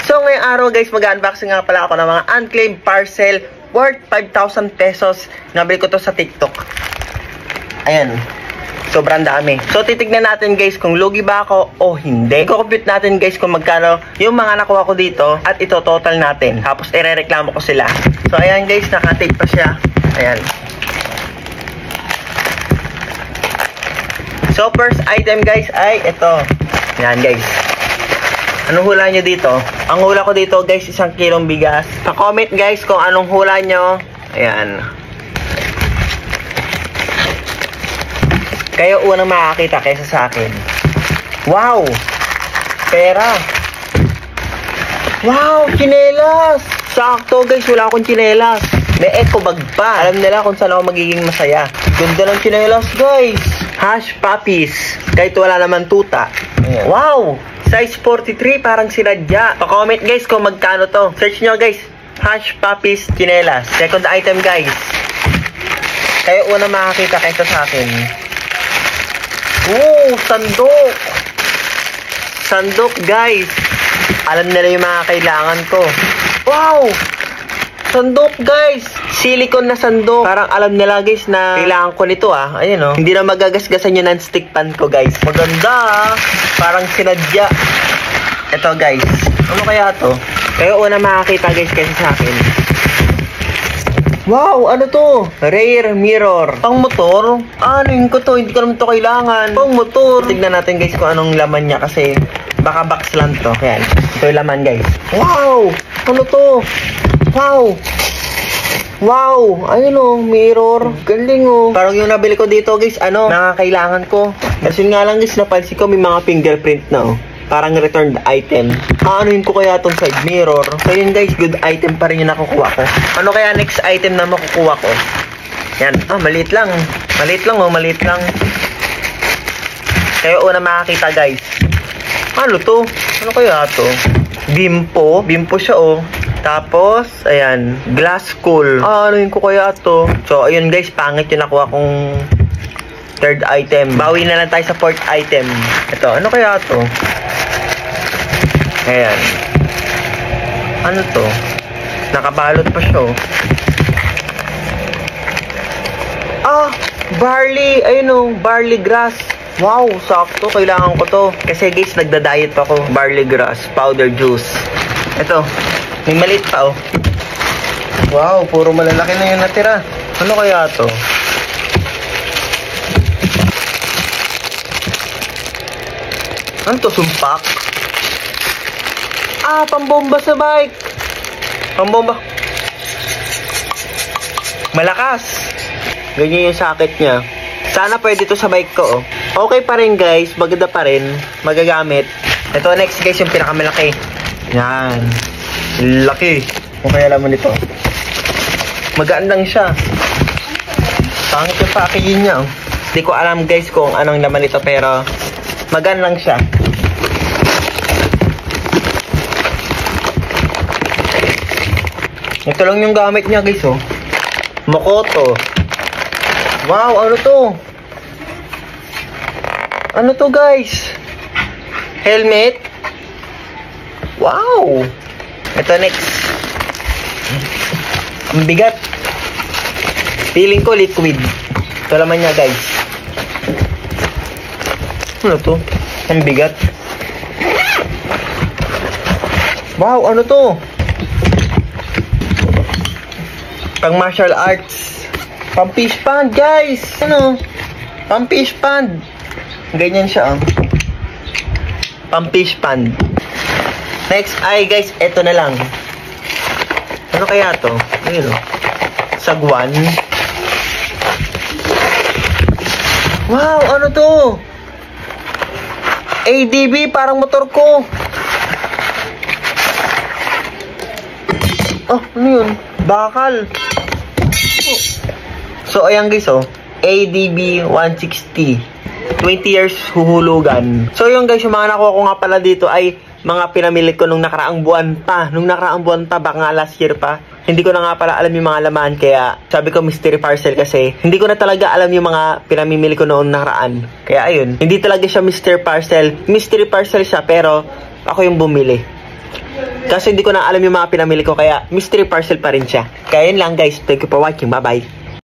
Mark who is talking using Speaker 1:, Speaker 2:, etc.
Speaker 1: So ngayong araw guys, mag-unboxing nga pala ako ng mga unclaimed parcel worth 5,000 pesos. Nabili ko to sa TikTok. Ayan. Sobrang dami. So titignan natin guys kung lugi ba ako o hindi. I-compute natin guys kung magkano yung mga nakuha ko dito at ito total natin. Tapos irereklamo ko sila. So ayan guys, naka-tape pa siya. Ayan. So first item guys ay ito. Ayan guys. Anong hula nyo dito? Ang hula ko dito guys, 1 kilong bigas. Pa-comment guys kung anong hula nyo. Ayan. Kayo unang makakita kaysa sa akin. Wow! Pera! Wow! Chinelas! Sakto guys, wala akong chinelas. May eco bag pa. Alam nila kung saan ako magiging masaya. Ganda ng chinelas guys. Hush puppies. Kahit wala naman tuta. Ayan. Wow! Size 43, parang sinadya. Pa-comment guys kung magkano to. Search nyo guys. Hush puppies chinelas. Second item guys. Kayo una makakita kaysa sa akin. Oh, sandok. Sandok guys. Alam nila yung mga kailangan ko. Wow! Sandok guys. Silicone na sandok. Parang alam nila guys na kailangan ko nito ah. Ayun oh. Hindi na magagasgasan yun ng stick pan ko guys. Maganda ah. Parang sinadya. Ito guys. Ano kaya to? Kayo una makakita guys kasi sa akin. Wow! Ano to? Rare mirror. Pang motor? Ano yun ko to? Hindi ko naman to kailangan. Pang motor. Tignan natin guys kung anong laman niya kasi baka box lang to. Kaya ito yung laman guys. Wow! Ano to? Wow! Wow! Ayun oh, mirror. Galing oh. Parang yung nabili ko dito guys, ano, nakakailangan ko. Kasi nga lang guys, napansin ko may mga fingerprint na oh. Parang returned item. Aanuhin ko kaya itong side mirror. So yun guys, good item pa rin yung nakukuha ko. Ano kaya next item na makukuha ko? Yan. Ah, maliit lang. Maliit lang oh, maliit lang. Kayo una makakita guys. Ano to? Ano kaya to? Bimpo. Bimpo siya oh. Tapos, ayan, glass cool. Anoin ko kaya to? So, ayun guys, pangit yung nakuha kong third item. Bawi na lang tayo sa fourth item. Ito, ano kaya to? Ayan. Ano to? Nakabalot pa siya. Ah, barley. Ayun oh, barley grass. Wow, sakto. Kailangan ko to. Kasi guys, nagda-diet ako. Barley grass, powder juice. Ito. May maliit pa oh. Wow, puro malalaki na yung natira. Ano kaya to? Ano to? Sumpak? Ah, pambomba sa bike. Pambomba. Malakas. Ganyan yung socket niya. Sana pwede to sa bike ko oh. Okay pa rin guys, maganda pa rin. Magagamit. Ito next guys, yung pinakamalaki. Yan. Laki. Kung kaya laman nito. Magaan lang siya. Pangit yung packaging niya oh. Hindi ko alam guys kung anong laman nito pero magaan lang siya. Ito lang yung gamit niya guys oh. Mokoto. Wow, ano to? Ano to guys? Helmet? Wow! Ito next. Ang bigat. Feeling ko liquid. Ito laman niya guys. Ano to? Ang bigat. Wow, ano to? Pang martial arts. Pang fish pond guys. Ano? Pang fish pond. Ganyan siya oh. Pang fish pond. Next ay guys, eto na lang. Ano kaya to? Ayun oh. Sagwan. Wow, ano to? ADB, parang motor ko. Oh, ano yun? Bakal. So, ayan guys oh. ADB 160. 20 years huhulugan. So, yung guys, yung mga nakuha ko nga pala dito ay mga pinamili ko nung nakaraang buwan pa. Nung nakaraang buwan pa, baka nga last year pa. Hindi ko na nga pala alam yung mga laman, kaya sabi ko mystery parcel kasi hindi ko na talaga alam yung mga pinamimili ko noong nakaraan. Kaya ayun, hindi talaga siya mystery parcel. Mystery parcel siya pero ako yung bumili. Kasi hindi ko na alam yung mga pinamili ko, kaya mystery parcel pa rin siya. Kaya yun lang guys. Thank you for watching. Bye-bye.